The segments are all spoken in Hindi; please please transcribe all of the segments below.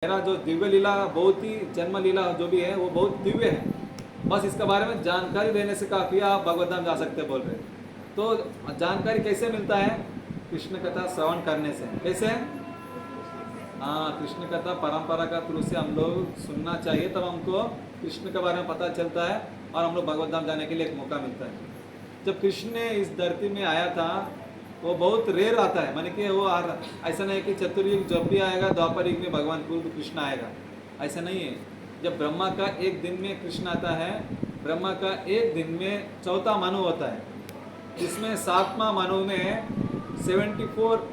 मेरा जो दिव्य लीला बहुत ही जन्म लीला जो भी है वो बहुत दिव्य है। बस इसके बारे में जानकारी लेने से काफ़ी आप भगवत धाम जा सकते हैं बोल रहे हैं। तो जानकारी कैसे मिलता है? कृष्ण कथा श्रवण करने से। कैसे? हाँ, कृष्ण कथा परंपरा का थ्रू से हम लोग सुनना चाहिए, तब हमको कृष्ण के बारे में पता चलता है और हम लोग भगवत धाम जाने के लिए एक मौका मिलता है। जब कृष्ण ने इस धरती में आया था वो बहुत रेयर आता है, माने कि वो ऐसा नहीं है कि चतुर्युग जब भी आएगा द्वापर युग में भगवान पूर्ण कृष्ण आएगा, ऐसा नहीं है। जब ब्रह्मा का एक दिन में कृष्ण आता है, ब्रह्मा का एक दिन में चौथा मनु होता है, जिसमें सातवां मनु में 74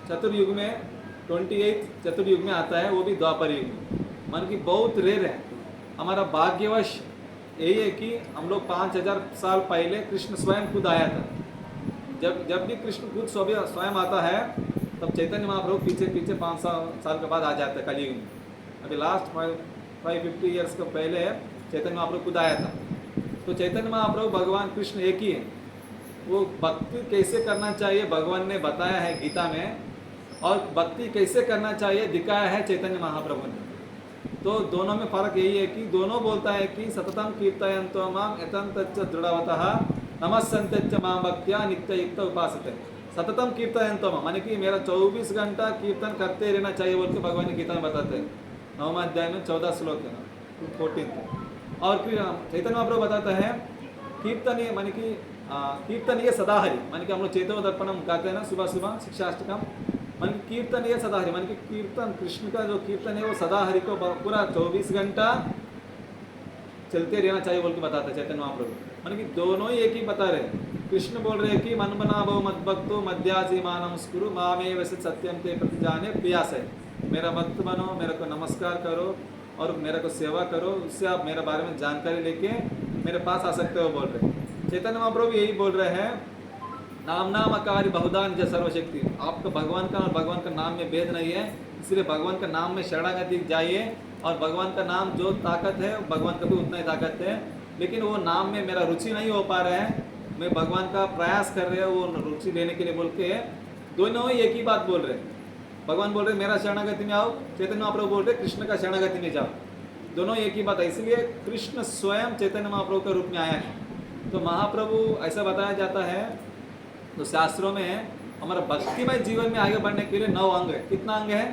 चतुर्युग में 28 चतुर्युग में आता है, वो भी द्वापर युग में। मन की बहुत रेयर है। हमारा भाग्यवश यही है कि हम लोग 5000 साल पहले कृष्ण स्वयं खुद आया था। जब भी कृष्ण खुद स्वयं आता है तब चैतन्य महाप्रभु पीछे पीछे 500 साल के बाद आ जाते हैं कलयुग में। अभी लास्ट 550 ईयर्स के पहले चैतन्य महाप्रभु खुद आया था। तो चैतन्य महाप्रभु भगवान कृष्ण एक ही है। वो भक्ति कैसे करना चाहिए भगवान ने बताया है गीता में, और भक्ति कैसे करना चाहिए दिखाया है चैतन्य महाप्रभु ने। तो दोनों में फर्क यही है कि दोनों बोलता है कि सततम कीर्तयन्तो माम एतन्तच्च दृढ़वतः नमस्सन्त्यच्च मां भक्त्या नित्ययुक्त उपासते। सततम कीर्तयन्तो माम माने कि मेरा 24 घंटा कीर्तन करते रहना चाहिए बोल के भगवान ने गीता में बताते हैं। 9वां अध्याय में 14 श्लोक है ना, 14। और फिर चैतन्य महाप्रभु बताता है कीर्तनीय माने कि कीर्तनीय सदाहरि, माने कि हम लोग चेतो दर्पणम गाते हैं ना सुबह सुबह शिक्षाष्टकम, मन की कीर्तन ये सदाहरि, मन की कीर्तन कृष्ण का जो कीर्तन है वो सदाहरि को पूरा 24 घंटा चलते रहना चाहिए बोल के बताते हैं चैतन्य महाप्रभु। मन की दोनों ही एक ही बता रहे। कृष्ण बोल रहे हैं कि मन बना भव मद भक्तो मध्यासी मानम स्कुरु मामे वैसे सत्यम ते प्रति जाने प्रियास है। मेरा भक्त बनो, मेरे को नमस्कार करो और मेरे को सेवा करो, उससे आप मेरे बारे में जानकारी लेके मेरे पास आ सकते हो बोल रहे। चैतन्य महाप्रभु यही बोल रहे हैं, नाम नाम अकारी बहुदान जय सर्वशक्ति। आपका भगवान का और भगवान का नाम में भेद नहीं है, इसलिए भगवान का नाम में शरणागति जाइए। और भगवान का नाम जो ताकत है भगवान का भी उतना ही ताकत है, लेकिन वो नाम में मेरा रुचि नहीं हो पा रहा है, मैं भगवान का प्रयास कर रहे हैं वो रुचि लेने के लिए बोल के दोनों ही एक ही बात बोल रहे हैं। भगवान बोल रहे मेरा शरणागति में आओ, चैतन्य महाप्रभु बोल रहे कृष्ण का शरणागति में जाओ, दोनों एक ही बात है। इसलिए कृष्ण स्वयं चैतन्य महाप्रभु के रूप में आया है। तो महाप्रभु ऐसा बताया जाता है तो शास्त्रों में हमारा भक्तिमय जीवन में आगे बढ़ने के लिए 9 अंग है। कितना अंग है?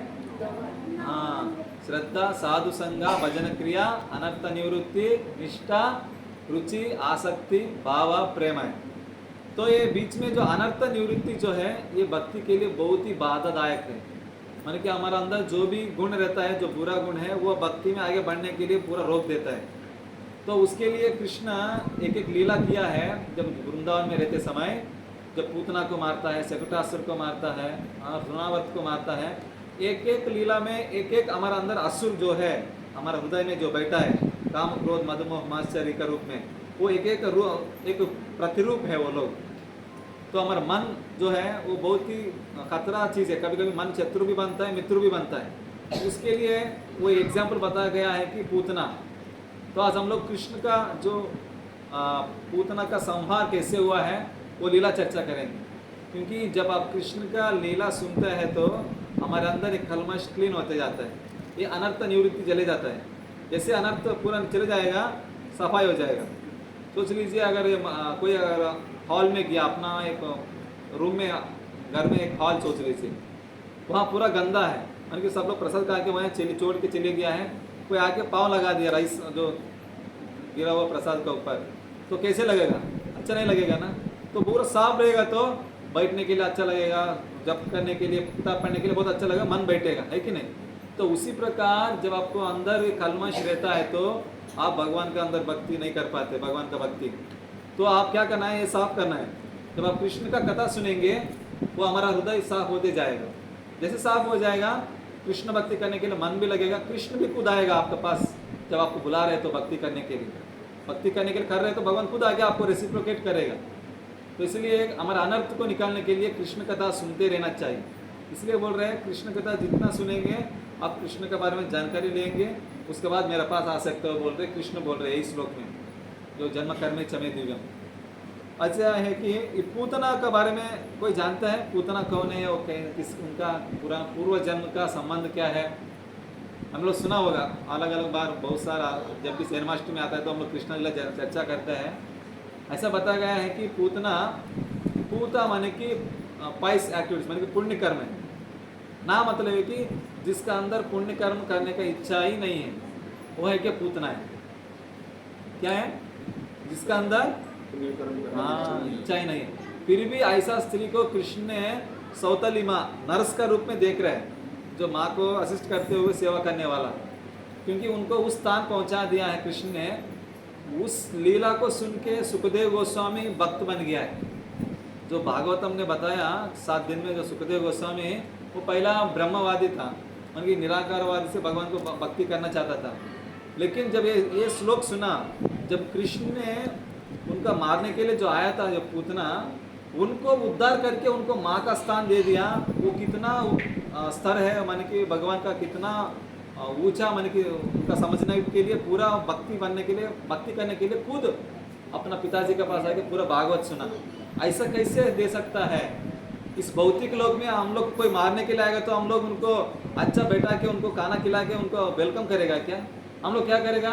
हाँ, श्रद्धा, साधु संगा, भजन क्रिया, अनर्थ निवृत्ति, निष्ठा, रुचि, आसक्ति, भाव, प्रेम है। तो ये बीच में जो अनर्थ निवृत्ति जो है ये भक्ति के लिए बहुत ही बाधादायक है। माने कि हमारा अंदर जो भी गुण रहता है, जो बुरा गुण है, वो भक्ति में आगे बढ़ने के लिए पूरा रोक देता है। तो उसके लिए कृष्ण एक एक लीला किया है। जब वृंदावन में रहते समय जब पूतना को मारता है, शकुटासुर को मारता है, रुणावर्त को मारता है, एक एक लीला में एक एक हमारा अंदर असुर जो है हमारा हृदय में जो बैठा है काम क्रोध मधुमोह माश्चर्य का रूप में, वो एक प्रतिरूप है वो लोग। तो हमारा मन जो है वो बहुत ही खतरा चीज़ है। कभी कभी मन शत्रु भी बनता है, मित्र भी बनता है। उसके लिए वो एग्जाम्पल बताया गया है कि पूतना। तो आज हम लोग कृष्ण का जो पूतना का संहार कैसे हुआ है वो लीला चर्चा करेंगे। क्योंकि जब आप कृष्ण का लीला सुनते हैं तो हमारे अंदर एक कलमश क्लीन होते जाता है, ये अनर्थ निवृत्ति चले जाता है। जैसे अनर्थ पूरा चले जाएगा सफाई हो जाएगा। सोच लीजिए अगर कोई अगर हॉल में गया, अपना एक रूम में घर में एक हॉल सोच लीजिए, वहाँ पूरा गंदा है, मान कि सब लोग प्रसाद खा के वहाँ छोड़ के चले गया है, कोई आके पाँव लगा दिया राइस जो गिरा हुआ प्रसाद के ऊपर, तो कैसे लगेगा? अच्छा नहीं लगेगा ना। तो पूरा साफ रहेगा तो बैठने के लिए अच्छा लगेगा, जप करने के लिए, किताब पढ़ने के लिए बहुत अच्छा लगेगा, मन बैठेगा, है कि नहीं? तो उसी प्रकार जब आपको अंदर कलमश रहता है तो आप भगवान का अंदर भक्ति नहीं कर पाते, भगवान का भक्ति। तो आप क्या करना है, ये साफ करना है। जब आप कृष्ण का कथा सुनेंगे वो हमारा हृदय साफ होते जाएगा। जैसे साफ हो जाएगा कृष्ण भक्ति करने के लिए मन भी लगेगा, कृष्ण भी खुद आएगा आपके पास। जब आपको बुला रहे तो भक्ति करने के लिए, भक्ति करने के लिए कर रहे तो भगवान खुद आके आपको रेसिप्रोकेट करेगा। तो इसलिए हमारा अनर्थ को निकालने के लिए कृष्ण कथा सुनते रहना चाहिए। इसलिए बोल रहे हैं कृष्ण कथा जितना सुनेंगे आप कृष्ण के बारे में जानकारी लेंगे, उसके बाद मेरे पास आ सकते हो बोल रहे कृष्ण बोल रहे हैं इस श्लोक में, जो जन्म कर्मे चमे दिव्यम। अच्छा है कि पूतना के बारे में कोई जानता है? पूतना कौन है, वो किस उनका पूरा पूर्व जन्म का संबंध क्या है? हम लोग सुना होगा अलग अलग बार बहुत सारा, जब भी जन्माष्टमी आता है तो हम लोग कृष्ण लीला चर्चा करते हैं। ऐसा बताया गया है कि पूता माने कि पाइस एक्टिविटीज माने कि पुण्य कर्म है ना, मतलब है कि जिसका अंदर पुण्य कर्म करने का इच्छा ही नहीं है वो है क्या, पूतना है। क्या है? जिसका अंदर इच्छा ही नहीं है, फिर भी ऐसा स्त्री को कृष्ण ने सौतली माँ नर्स का रूप में देख रहे हैं, जो माँ को असिस्ट करते हुए सेवा करने वाला, क्योंकि उनको उस स्थान पहुंचा दिया है कृष्ण ने। उस लीला को सुन के सुखदेव गोस्वामी भक्त बन गया है। जो भागवतम ने बताया 7 दिन में, जो सुखदेव गोस्वामी वो पहला ब्रह्मवादी था, मतलब कि निराकारवादी से भगवान को भक्ति करना चाहता था। लेकिन जब ये श्लोक सुना, जब कृष्ण ने उनका मारने के लिए जो आया था, जो पूतना, उनको उद्धार करके उनको माँ का स्थान दे दिया, वो कितना स्तर है, माने कि भगवान का कितना ऊंचा, माने कि उनका समझने के लिए, पूरा भक्ति बनने के लिए, भक्ति करने के लिए खुद अपना पिताजी के पास आके पूरा भागवत सुना। ऐसा कैसे दे सकता है? इस भौतिक लोक में हम लोग कोई मारने के लिए आएगा तो हम लोग उनको अच्छा बैठा के, उनको खाना खिला के उनको वेलकम करेगा क्या? हम लोग क्या करेगा?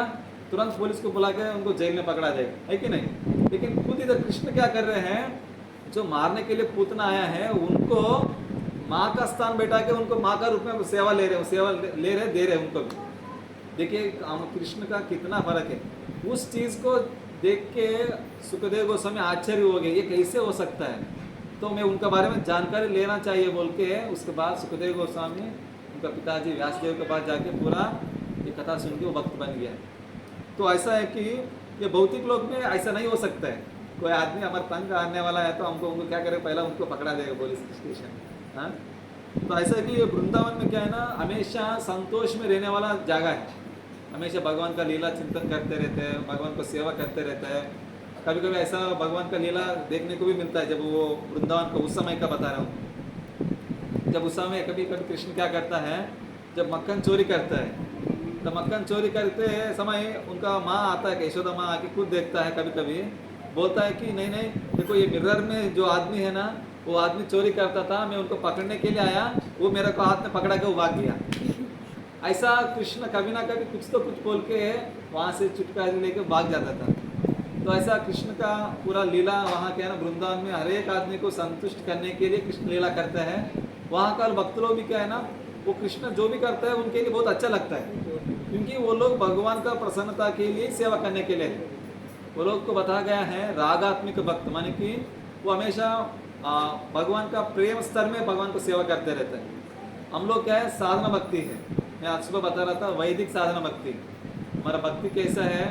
तुरंत पुलिस को बुला के उनको जेल में पकड़ा देगा, है कि नहीं? लेकिन खुद इधर कृष्ण क्या कर रहे हैं, जो मारने के लिए पूतना आया है उनको माँ का स्थान बैठा के उनको माँ का रूप में सेवा ले रहे, सेवा ले रहे, दे रहे उनको भी। देखिए कृष्ण का कितना फर्क है। उस चीज़ को देख के सुखदेव गोस्वामी आश्चर्य हो गए, ये कैसे हो सकता है? तो मैं उनका बारे में जानकारी लेना चाहिए बोल के, उसके बाद सुखदेव गोस्वामी उनका पिताजी व्यासदेव के पास जाके पूरा ये कथा सुन के वो भक्त बन गया। तो ऐसा है कि ये भौतिक लोक में ऐसा नहीं हो सकता है। कोई आदमी हमारे तंग आने वाला है तो हमको उनको क्या करें, पहला उनको पकड़ा देगा पुलिस स्टेशन। हाँ, तो ऐसा है कि वृंदावन में क्या है ना, हमेशा संतोष में रहने वाला जगह है। हमेशा भगवान का लीला चिंतन करते रहते हैं, भगवान को सेवा करते रहते हैं। कभी कभी ऐसा भगवान का लीला देखने को भी मिलता है, जब वो वृंदावन का उस समय का बता रहा हूँ। जब उस समय कभी कभी कृष्ण क्या करता है, जब मक्खन चोरी करता है, तो मक्खन चोरी करते समय उनका माँ आता है, यशोदा माँ आके खुद देखता है, कभी कभी बोलता है कि नहीं नहीं देखो, ये मिरर में जो आदमी है ना, वो आदमी चोरी करता था, मैं उनको पकड़ने के लिए आया, वो मेरे को हाथ में पकड़ा के वो भाग गया। ऐसा कृष्ण कभी ना कभी कुछ तो कुछ बोल के वहाँ से छुटकारा लेके भाग जाता था। तो ऐसा कृष्ण का पूरा लीला वहाँ क्या है ना, वृंदावन में हर एक आदमी को संतुष्ट करने के लिए कृष्ण लीला करता है। वहाँ का भक्त लोग भी क्या है ना, वो कृष्ण जो भी करता है उनके लिए बहुत अच्छा लगता है, क्योंकि वो लोग भगवान का प्रसन्नता के लिए सेवा करने के लिए है। वो लोग को बताया गया है रागात्मिक भक्त, माने कि वो हमेशा भगवान का प्रेम स्तर में भगवान को सेवा करते रहते हैं। हम लोग क्या है, साधना भक्ति है। मैं आज सुबह बता रहा था वैदिक साधना भक्ति। हमारा भक्ति कैसा है,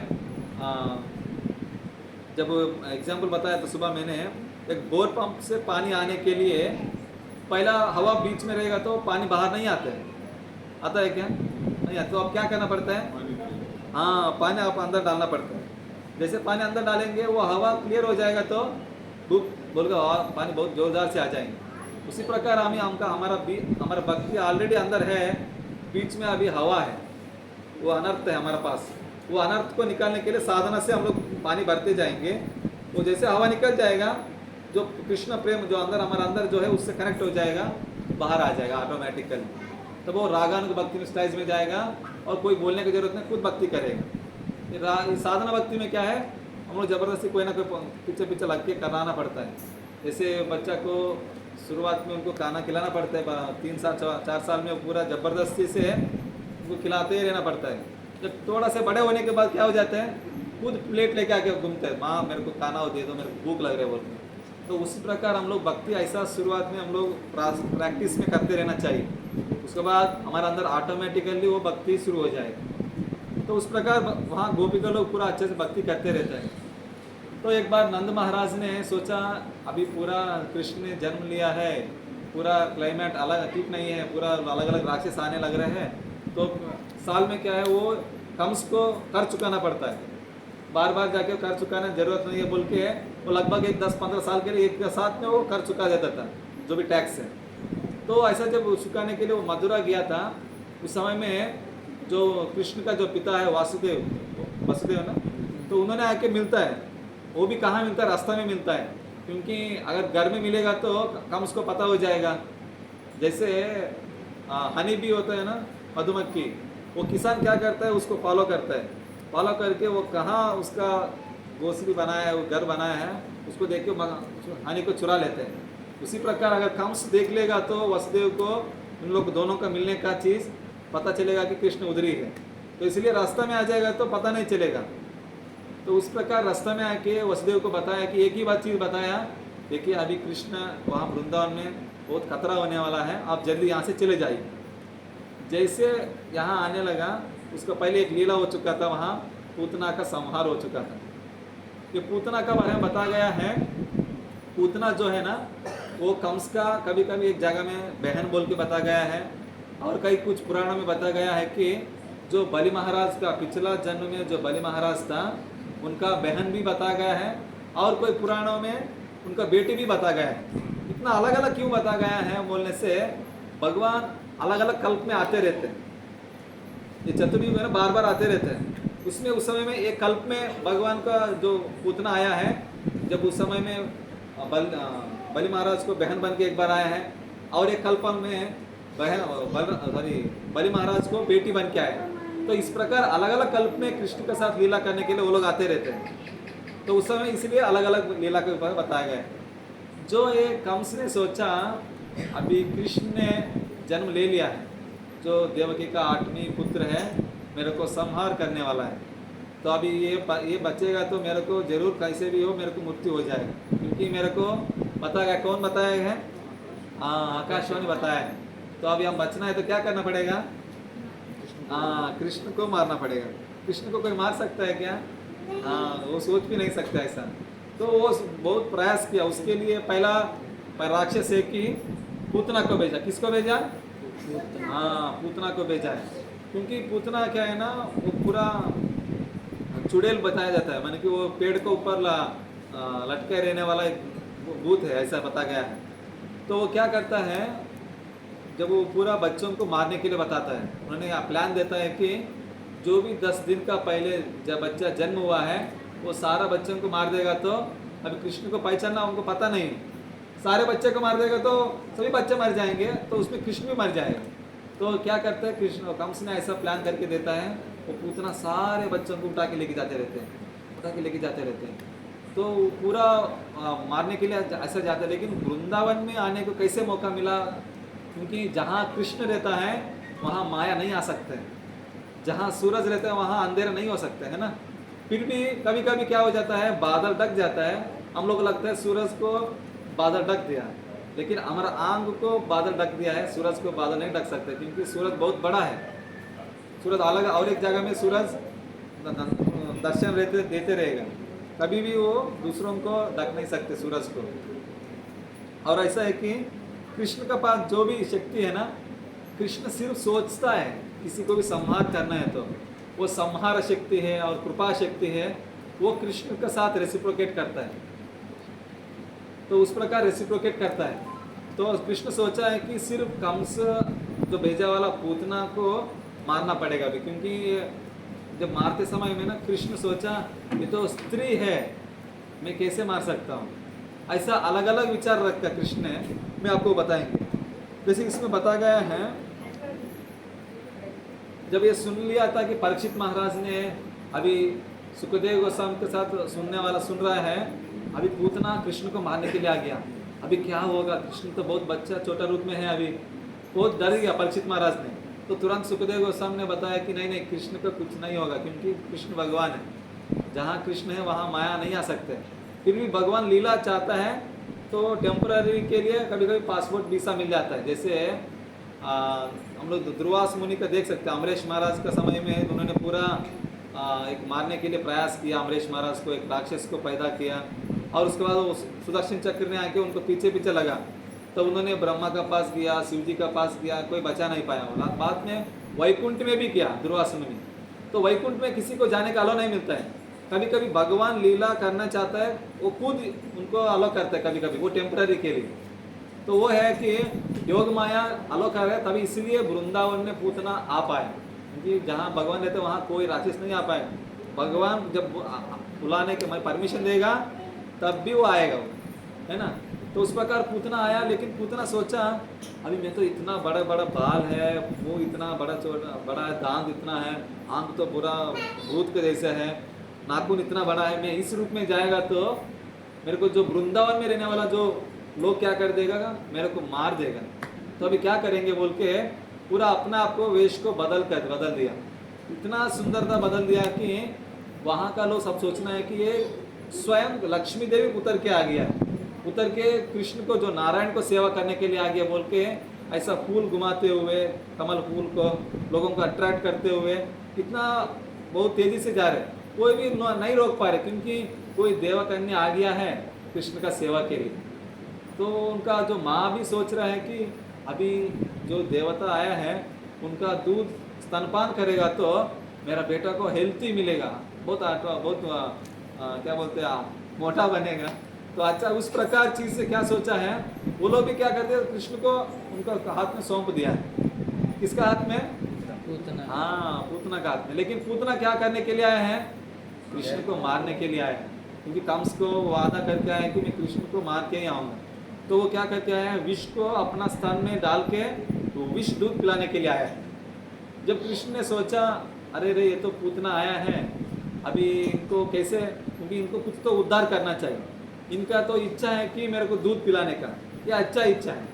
जब एग्जाम्पल बताया तो सुबह मैंने एक बोर पंप से पानी आने के लिए पहला हवा बीच में रहेगा तो पानी बाहर नहीं आता है, आता है क्या? नहीं आता। तो अब क्या करना पड़ता है? हाँ, पानी आप अंदर डालना पड़ता है। जैसे पानी अंदर डालेंगे वो हवा क्लियर हो जाएगा तो बोल के पानी बहुत जोरदार से आ जाएंगे। उसी प्रकार हमारा भक्ति ऑलरेडी अंदर है, बीच में अभी हवा है, वो अनर्थ है हमारे पास। वो अनर्थ को निकालने के लिए साधना से हम लोग पानी भरते जाएंगे। वो जैसे हवा निकल जाएगा, जो कृष्ण प्रेम जो अंदर हमारा अंदर जो है उससे कनेक्ट हो जाएगा, बाहर आ जाएगा ऑटोमेटिकली। तब वो रागानुग भक्ति स्टेज में जाएगा और कोई बोलने की जरूरत नहीं, खुद भक्ति करेगा। साधना भक्ति में क्या है, हम लोग ज़बरदस्ती कोई ना कोई पीछे पीछे लग के कराना पड़ता है। जैसे बच्चा को शुरुआत में उनको खाना खिलाना पड़ता है, 3 साल 4 साल में पूरा ज़बरदस्ती से उनको खिलाते ही रहना पड़ता है। जब थोड़ा से बड़े होने के बाद क्या हो जाता है, खुद प्लेट लेके आके घूमते हैं, माँ मेरे को खाना दे दो, मेरे को भूख लग रही है बोलते। तो उसी प्रकार हम लोग भक्ति ऐसा शुरुआत में हम लोग प्रैक्टिस में करते रहना चाहिए। उसके बाद हमारे अंदर ऑटोमेटिकली वो भक्ति शुरू हो जाएगी। तो उस प्रकार वहाँ गोपिका लोग पूरा अच्छे से भक्ति करते रहते हैं। तो एक बार नंद महाराज ने सोचा, अभी पूरा कृष्ण ने जन्म लिया है, पूरा क्लाइमेट अलग ठीक नहीं है, पूरा अलग अलग राक्षस आने लग रहे हैं, तो साल में क्या है वो कंस को कर चुकाना पड़ता है, बार बार जाके कर चुकाना जरूरत नहीं है बोल के वो लगभग 10-15 साल के लिए एक साथ में वो कर चुका देता था जो भी टैक्स है। तो ऐसा जब चुकाने के लिए वो मथुरा गया था, उस समय में जो कृष्ण का जो पिता है वसुदेव ना, तो उन्होंने आके मिलता है। वो भी कहाँ मिलता है, रास्ता में मिलता है, क्योंकि अगर घर में मिलेगा तो कम उसको पता हो जाएगा। जैसे हनी भी होता है ना, मधुमक्खी, वो किसान क्या करता है, उसको फॉलो करता है, फॉलो करके वो कहाँ उसका घोंसली बनाया है, वो घर बनाया है, उसको देख के हानि को चुरा लेते हैं। उसी प्रकार अगर कंस देख लेगा तो वसुदेव को उन लोग दोनों का मिलने का चीज़ पता चलेगा कि कृष्ण उधर ही है, तो इसलिए रास्ता में आ जाएगा तो पता नहीं चलेगा। तो उस प्रकार रास्ता में आके वसुदेव को बताया कि एक ही बात चीज़ बताया, देखिए अभी कृष्ण वहाँ वृंदावन में बहुत खतरा होने वाला है, आप जल्दी यहाँ से चले जाइए। जैसे यहाँ आने लगा, उसका पहले एक लीला हो चुका था, वहाँ पूतना का संहार हो चुका था। ये पूतना का बारे में बताया गया है। पूतना जो है ना, वो कंस का कभी कभी एक जगह में बहन बोल के बताया गया है, और कई कुछ पुराणों में बताया गया है कि जो बलि महाराज का पिछला जन्म में जो बलि महाराज था, उनका बहन भी बताया गया है, और कोई पुराणों में उनका बेटी भी बताया गया है। इतना अलग अलग क्यों बताया गया है बोलने से, भगवान अलग अलग कल्प में आते रहते हैं। ये चतुर्युग है ना, बार बार आते रहते हैं। उसमें उस समय में एक कल्प में भगवान का जो पूतना आया है, जब उस समय में बलि महाराज को बहन बन के एक बार आया है, और एक कल्प में बलि महाराज को बेटी बन के आया। तो इस प्रकार अलग अलग कल्प में कृष्ण के साथ लीला करने के लिए वो लोग आते रहते हैं। तो उस समय इसलिए अलग अलग लीला के ऊपर बताया गया है। जो ये कंस ने सोचा, अभी कृष्ण ने जन्म ले लिया है, जो देवकी का 8वां पुत्र है, मेरे को संहार करने वाला है, तो अभी ये बचेगा तो मेरे को जरूर कैसे भी हो मेरे को मृत्यु हो जाएगा, क्योंकि मेरे को पता है। कौन बताया है? हाँ, आकाशवाणी बताया है। तो अभी हम बचना है तो क्या करना पड़ेगा? हाँ, कृष्ण को मारना पड़ेगा। कृष्ण को कोई मार सकता है क्या? हाँ, वो सोच भी नहीं सकता ऐसा। तो वो बहुत प्रयास किया, उसके लिए पहला राक्षस है कि पूतना को भेजा। किसको भेजा? हाँ, पूतना को भेजा है, क्योंकि पूतना क्या है ना, वो पूरा चुड़ैल बताया जाता है, माने कि वो पेड़ के ऊपर लटके रहने वाला एक भूत है, ऐसा बताया गया है। तो वो क्या करता है, जब वो पूरा बच्चों को मारने के लिए बताता है, उन्होंने प्लान देता है कि जो भी 10 दिन का पहले जब बच्चा जन्म हुआ है, वो सारा बच्चों को मार देगा। तो अभी कृष्ण को पहचानना उनको पता नहीं, सारे बच्चे को मार देगा तो सभी बच्चे मर जाएंगे, तो उसमें कृष्ण भी मर जाएगा। तो क्या करते हैं कृष्ण, कंस ने ऐसा प्लान करके देता है, वो पूतना सारे बच्चों को उठा के लेके जाते रहते हैं, उठा के लेके जाते रहते हैं। तो पूरा मारने के लिए ऐसा जाता है। लेकिन वृंदावन में आने को कैसे मौका मिला? क्योंकि जहाँ कृष्ण रहता है वहाँ माया नहीं आ सकते, जहाँ सूरज रहता है वहाँ अंधेरा नहीं हो सकता है ना। फिर भी कभी कभी क्या हो जाता है, बादल ढक जाता है, हम लोग लगता है सूरज को बादल ढक दिया, लेकिन हमारा आंख को बादल ढक दिया है, सूरज को बादल नहीं ढक सकते, क्योंकि सूरज बहुत बड़ा है। सूरज अलग और एक जगह में सूरज दर्शन देते रहेगा, कभी भी वो दूसरों को ढक नहीं सकते सूरज को। और ऐसा है कि कृष्ण का पास जो भी शक्ति है ना, कृष्ण सिर्फ सोचता है किसी को भी संहार करना है तो वो संहार शक्ति है और कृपा शक्ति है, वो कृष्ण के साथ रेसिप्रोकेट करता है। तो उस प्रकार रेसिप्रोकेट करता है। तो कृष्ण सोचा है कि सिर्फ कंस जो भेजा वाला पूतना को मारना पड़ेगा अभी, क्योंकि जब मारते समय में ना कृष्ण सोचा ये तो स्त्री है, मैं कैसे मार सकता हूँ। ऐसा अलग अलग विचार रखा कृष्ण ने, मैं आपको बताएंगे। जैसे इसमें बताया गया है, जब ये सुन लिया था कि परीक्षित महाराज ने अभी सुखदेव गोस्वामी के साथ सुन रहा है, अभी पूतना कृष्ण को मारने के लिए आ गया, अभी क्या होगा, कृष्ण तो बहुत बच्चा छोटा रूप में है, अभी बहुत डर गया परीक्षित महाराज ने। तो तुरंत सुखदेव गोस्वामी ने बताया कि नहीं नहीं, कृष्ण को कुछ नहीं होगा, क्योंकि कृष्ण भगवान है, जहाँ कृष्ण है वहाँ माया नहीं आ सकते। फिर भी भगवान लीला चाहता है तो टेम्पररी के लिए कभी कभी पासपोर्ट वीसा मिल जाता है। जैसे हम लोग दुर्वास मुनि का देख सकते हैं, अमरीश महाराज का समय में उन्होंने पूरा एक मारने के लिए प्रयास किया, अमरीश महाराज को एक राक्षस को पैदा किया, और उसके बाद वो सुदर्शन चक्र ने आके उनको पीछे पीछे लगा, तो उन्होंने ब्रह्मा का पास किया, शिव जी का पास किया, कोई बचा नहीं पाया। बाद में वैकुंठ में भी किया दुर्वास मुनि, तो वैकुंठ में किसी को जाने का अलो नहीं मिलता है। कभी कभी भगवान लीला करना चाहता है, वो खुद उनको अलो करता है, कभी कभी वो टेम्पररी के लिए। तो वो है कि योग माया अलो कर रहे, तभी इसलिए वृंदावन में पूतना आ पाए, क्योंकि जहाँ भगवान रहते वहाँ कोई राक्षस नहीं आ पाए। भगवान जब बुलाने के मैं परमिशन देगा तब भी वो आएगा, वो है ना। तो उस प्रकार पूतना आया, लेकिन पूतना सोचा अभी मैं तो इतना बड़ा बड़ा बाल है, वो इतना बड़ा छोटा बड़ा है, दांत इतना है, आंख तो पूरा भूत के जैसा है, नाखून इतना बड़ा है, मैं इस रूप में जाएगा तो मेरे को जो वृंदावन में रहने वाला जो लोग क्या कर देगा, मेरे को मार देगा। तो अभी क्या करेंगे बोल के पूरा अपना आपको वेश को बदल दिया, इतना सुंदरता बदल दिया कि वहाँ का लोग सब सोचना है कि ये स्वयं लक्ष्मी देवी उतर के आ गया, उतर के कृष्ण को जो नारायण को सेवा करने के लिए आ गया बोल के ऐसा फूल घुमाते हुए, कमल फूल को लोगों को अट्रैक्ट करते हुए कितना बहुत तेजी से जा रहे, कोई भी नहीं रोक पा रहे, क्योंकि कोई देवकन्या आ गया है कृष्ण का सेवा के लिए। तो उनका जो माँ भी सोच रहा है कि अभी जो देवता आया है उनका दूध स्तनपान करेगा तो मेरा बेटा को हेल्थी मिलेगा, बहुत क्या बोलते हैं मोटा बनेगा। तो अच्छा उस प्रकार चीज़ से क्या सोचा है, वो लोग भी क्या करते हैं, कृष्ण को उनका हाथ में सौंप दिया है। किसका हाथ में? पूतना। हाँ, पूतना का हाथ में। लेकिन पूतना क्या करने के लिए आए हैं? कृष्ण को मारने के लिए आए हैं, क्योंकि कंस को वादा करके आए हैं कि मैं कृष्ण को मार के ही आऊँगा। तो वो क्या करके आए हैं, विष को अपना स्तन में डाल के तो विष दूध पिलाने के लिए आया है। जब कृष्ण ने सोचा अरे रे ये तो पूतना आया है, अभी इनको कैसे, क्योंकि इनको कुछ तो उद्धार करना चाहिए, इनका तो इच्छा है कि मेरे को दूध पिलाने का, ये अच्छा इच्छा है,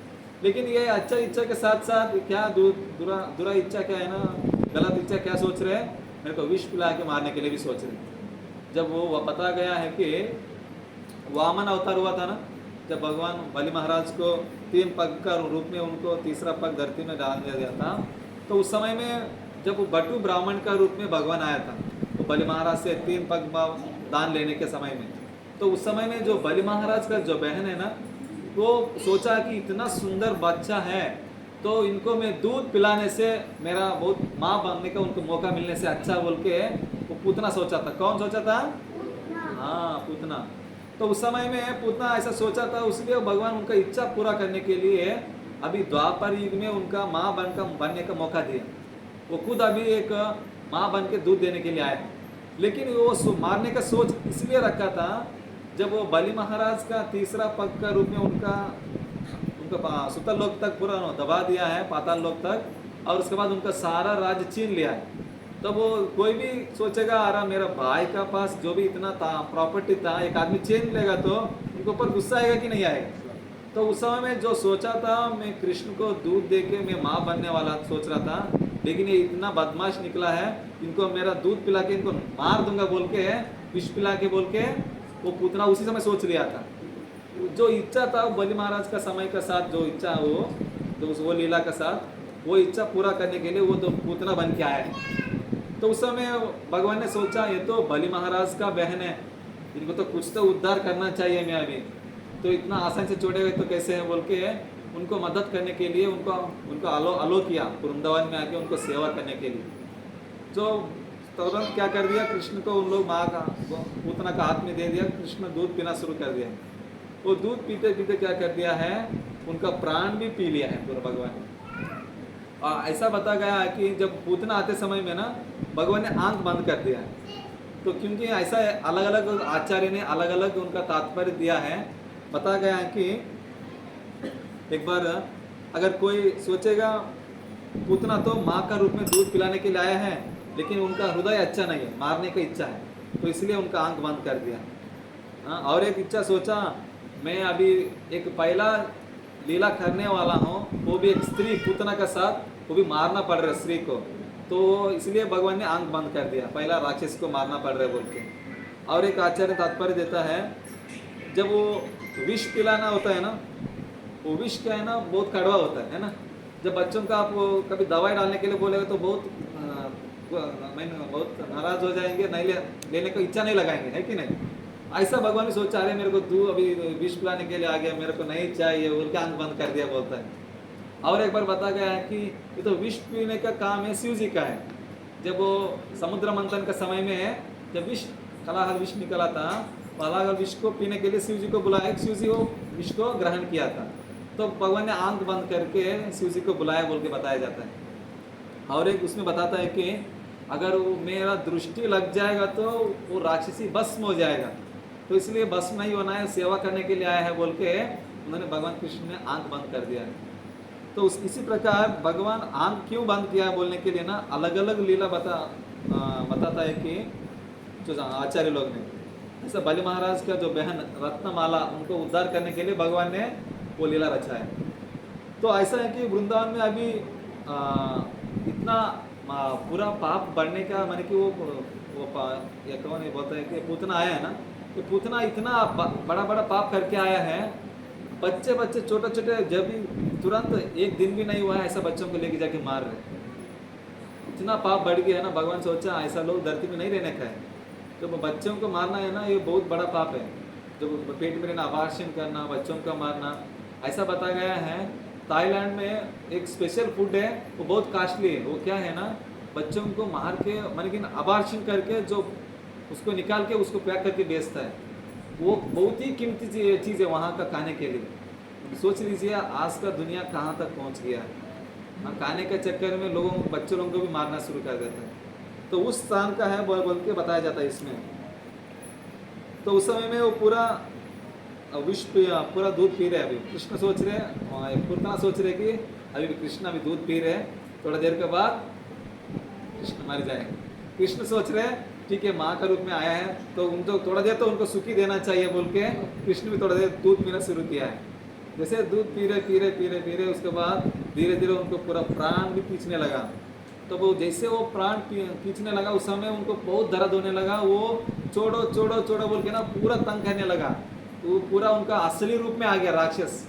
लेकिन ये अच्छा इच्छा के साथ साथ क्या बुरा इच्छा क्या है ना, गलत इच्छा क्या सोच रहे हैं, मेरे को विष पिला के मारने के लिए भी सोच रहे हैं। जब वो पता गया है कि वामन अवतार हुआ था ना, जब भगवान बलि महाराज को 3 पग का रूप में उनको तीसरा पग धरती में डाल दिया गया था, तो उस समय में जब वो बटु ब्राह्मण का रूप में भगवान आया था, तो बलि महाराज से 3 पग दान लेने के समय में, तो उस समय में जो बलि महाराज का जो बहन है ना, वो सोचा कि इतना सुंदर बच्चा है तो इनको मैं दूध पिलाने से मेरा बहुत माँ बनने का उनको मौका मिलने से अच्छा बोल के वो पूतना सोचा था। कौन सोचा था? हाँ, पूतना। तो उस समय में पूतना ऐसा सोचा था, उसलिए भगवान उनका इच्छा पूरा करने के लिए अभी द्वापर युग में उनका माँ बनने का मौका दिया। वो खुद अभी एक माँ बन के दूध देने के लिए आए, लेकिन वो मारने का सोच इसलिए रखा था, जब वो बलि महाराज का तीसरा पग का रूप में उनका सुतल लोक तक पूरा दबा दिया है, पाताल लोक तक, और उसके बाद उनका सारा राज्य छीन लिया है। तब वो कोई भी सोचेगा अरे मेरा भाई का पास जो भी इतना प्रॉपर्टी था, एक आदमी छीन लेगा तो उनको ऊपर गुस्सा आएगा कि नहीं आएगा। तो उस समय में जो सोचा था मैं कृष्ण को दूध दे के मैं माँ बनने वाला सोच रहा था, लेकिन ये इतना बदमाश निकला है, इनको मेरा दूध पिला के इनको मार दूंगा बोल के, विष पिला के बोल के वो पूतना उसी समय सोच लिया था। जो इच्छा था बलि महाराज का समय का साथ, जो इच्छा वो लीला का साथ, वो इच्छा पूरा करने के लिए वो तो पूतना बन के आया है। तो उस समय भगवान ने सोचा ये तो बलि महाराज का बहन है, इनको तो कुछ तो उद्धार करना चाहिए मैं अभी, तो इतना आसान से छोड़े हुए तो कैसे है बोल के उनको मदद करने के लिए उनको अलो किया वृंदावन में आके उनको सेवा करने के लिए। जो तुरंत क्या कर दिया, कृष्ण को उन लोग माँ का पूतना का हाथ में दे दिया, कृष्ण दूध पीना शुरू कर दिया। वो दूध पीते पीते क्या कर दिया है, उनका प्राण भी पी लिया है पूरा भगवान ने। ऐसा बता गया है कि जब पूतना आते समय में ना भगवान ने आंख बंद कर दिया है। तो क्योंकि ऐसा अलग अलग आचार्य ने अलग अलग उनका तात्पर्य दिया है। बता गया है कि एक बार अगर कोई सोचेगा पूतना तो माँ का रूप में दूध पिलाने के लिए आया है, लेकिन उनका हृदय अच्छा नहीं है, मारने का इच्छा है, तो इसलिए उनका आंख बंद कर दिया। हाँ, और एक इच्छा सोचा मैं अभी एक पहला लीला करने वाला हूँ, वो भी एक स्त्री पूतना का साथ, वो भी मारना पड़ रहा है स्त्री को, तो इसलिए भगवान ने आंख बंद कर दिया, पहला राक्षस को मारना पड़ रहा है बोल के। और एक आचार्य तात्पर्य देता है, जब वो विष पिलाना होता है ना, वो विष क्या है ना बहुत कड़वा होता है ना। जब बच्चों का आप कभी दवाई डालने के लिए बोलेगा तो बहुत नाराज हो जाएंगे, नहीं लेने को इच्छा नहीं लगाएंगे, है कि नहीं। ऐसा भगवान ने सोचा अरे मेरे को तू अभी विष पिलाने के लिए आ गया, मेरे को नहीं चाहिए बोल के आंख बंद कर दिया बोलता है। और एक बार बता गया है कि ये तो विष पीने का काम है शिव जी का है। जब वो समुद्र मंथन का समय में है, जब विष हलाहल विष निकला था, हलाहल विष को पीने के लिए शिव जी को बुलाया, शिव जी वो विष को ग्रहण किया था, तो भगवान ने आंख बंद करके शिव जी को बुलाया बोल के बताया जाता है। और एक उसमें बताता है कि अगर वो मेरा दृष्टि लग जाएगा तो वो राक्षसी भस्म हो जाएगा, तो इसलिए भस्म नहीं होना है, सेवा करने के लिए आया है बोल के उन्होंने भगवान कृष्ण ने आंख बंद कर दिया है। तो इसी प्रकार भगवान आंख क्यों बंद किया है बोलने के लिए ना अलग अलग लीला बताता है कि जो आचार्य लोग ने, जैसे बलि महाराज का जो बहन रत्नमाला उनको उद्धार करने के लिए भगवान ने वो लीला रचा है। तो ऐसा है कि वृंदावन में अभी इतना पूरा पाप बढ़ने का माने कि ये कौन ये बोलता है कि पूतना आया है ना, कि पूतना इतना बड़ा बड़ा पाप करके आया है। बच्चे बच्चे छोटे छोटे जब भी तुरंत एक दिन भी नहीं हुआ है ऐसा बच्चों को लेके जाके मार रहे, इतना पाप बढ़ गया है ना। भगवान सोचा ऐसा लोग धरती में नहीं रहने का है, तो बच्चों को मारना है ना ये बहुत बड़ा पाप है। जो पेट में रहना, अबार्शन करना, बच्चों का मारना, ऐसा बताया गया है। थाईलैंड में एक स्पेशल फूड है, वो बहुत कॉस्टली है। वो क्या है ना, बच्चों को मार के माने कि अबार्शन करके जो उसको निकाल के उसको पैक करके बेचता है। वो बहुत ही कीमती चीज़ है वहाँ का खाने के लिए। सोच लीजिए आज का दुनिया कहाँ तक पहुँच गया है। खाने के चक्कर में लोगों बच्चों लोगों को भी मारना शुरू कर देते हैं। तो उस स्थान का है बोल के बताया जाता है इसमें। तो उस समय में वो पूरा विश्व पूरा दूध पी रहे। अभी कृष्ण सोच रहे, पूतना सोच रहे कि अभी कृष्ण अभी दूध पी रहे, थोड़ा देर के बाद कृष्ण मर जाएंगे। कृष्ण सोच रहे ठीक है माँ का रूप में आया है तो उनको थोड़ा देर तो उनको सुखी देना चाहिए बोल के कृष्ण भी थोड़ा देर दूध पीना शुरू किया है। जैसे दूध पी रहे उसके बाद धीरे धीरे उनको पूरा प्राण भी खींचने लगा। तो वो जैसे वो प्राण खींचने लगा उस समय उनको बहुत दर्द होने लगा। वो छोड़ो छोड़ो छोड़ो बोल के ना पूरा तंग करने लगा। तो पूरा उनका असली रूप में आ गया राक्षस,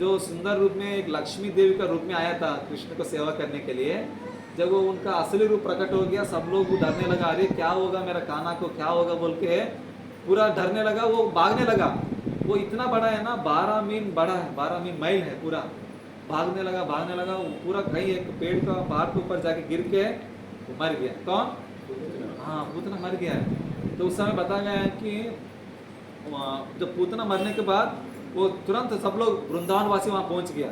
जो सुंदर रूप में एक लक्ष्मी देवी का रूप में आया था कृष्ण को सेवा करने के लिए। जब वो उनका असली रूप प्रकट हो गया सब लोग डरने लगा, अरे क्या होगा मेरा कान्हा को क्या होगा बोल के पूरा डरने लगा। वो भागने लगा। वो इतना बड़ा है ना 12 मील बड़ा है, 12 मील माइल है पूरा। भागने लगा वो पूरा कहीं एक पेड़ का पहाड़ के ऊपर जाके गिर के मर गया। कौन? हाँ पूतना मर गया है। तो उस समय बताया गया है कि जब पूतना मरने के बाद वो तुरंत सब लोग वृंदावनवासी वहाँ पहुँच गया।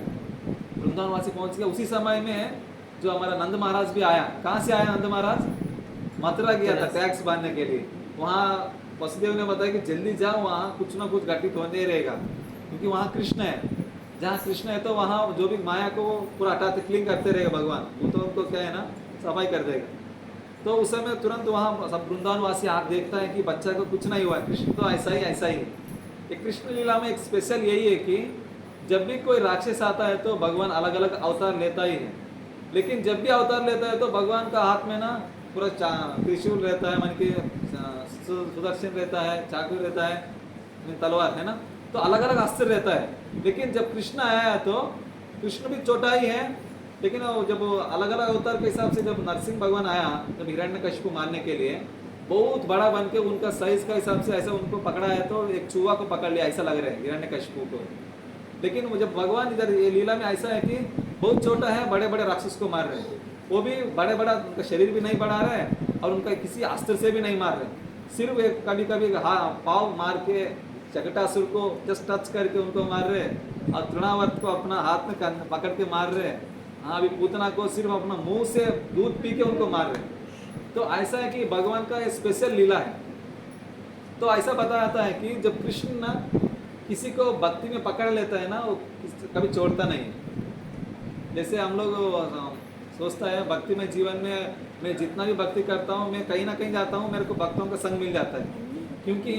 वृंदावनवासी पहुँच गया। उसी समय में जो हमारा नंद महाराज भी आया। कहाँ से आया नंद महाराज? मथुरा गया था टैक्स बांधने के लिए। वहाँ वसुदेव ने बताया कि जल्दी जाओ, वहाँ कुछ ना कुछ घटित होने रहेगा, क्योंकि वहाँ कृष्ण है। जहाँ कृष्ण है तो वहाँ जो भी माया को पूरा हटाते क्लीन करते रहेगा भगवान। वो तो उनको क्या है ना सफाई कर देगा। तो उस समय तुरंत वहाँ सब वृंदावनवासी आप देखता है कि बच्चा को कुछ नहीं हुआ। कृष्ण तो ऐसा ही है। ये कृष्ण लीला में एक स्पेशल यही है कि जब भी कोई राक्षस आता है तो भगवान अलग अलग अवतार लेता ही है। लेकिन जब भी अवतार लेता है तो भगवान का हाथ में ना पूरा त्रिशूल रहता है, मन की सुदर्शन रहता है, चाकू रहता है, तलवार है ना, तो अलग अलग अस्त्र रहता है। लेकिन जब कृष्ण आया तो कृष्ण भी छोटा ही है, लेकिन जब अलग अलग अवतार के हिसाब से जब नरसिंह भगवान आया जब हिरण्यकश्यप को मारने के लिए बहुत बड़ा बन के उनका साइज का हिसाब से ऐसा उनको पकड़ा है तो एक चूहा को पकड़ लिया ऐसा लग रहा है हिरण्यकश्यप को। लेकिन जब भगवान इधर ये लीला में ऐसा है कि बहुत छोटा है, बड़े बड़े राक्षस को मार रहे हैं। वो भी बड़े बड़ा उनका शरीर भी नहीं बढ़ा रहे हैं और उनका किसी अस्त्र से भी नहीं मार रहे। सिर्फ एक कभी कभी पाँव मार के चकटासुर को जस्ट टच करके उनको मार रहे और तृणावर्त को अपना हाथ में पकड़ के मार रहे। हाँ अभी पूतना को सिर्फ अपना मुंह से दूध पी के उनको मार रहे। तो ऐसा है कि भगवान का स्पेशल लीला है। तो ऐसा बताया जाता है कि जब कृष्ण ना किसी को भक्ति में पकड़ लेता है ना वो कभी छोड़ता नहीं है। जैसे हम लोग सोचता है भक्ति में जीवन में मैं जितना भी भक्ति करता हूँ मैं कहीं ना कहीं जाता हूँ मेरे को भक्तों का संग मिल जाता है, क्योंकि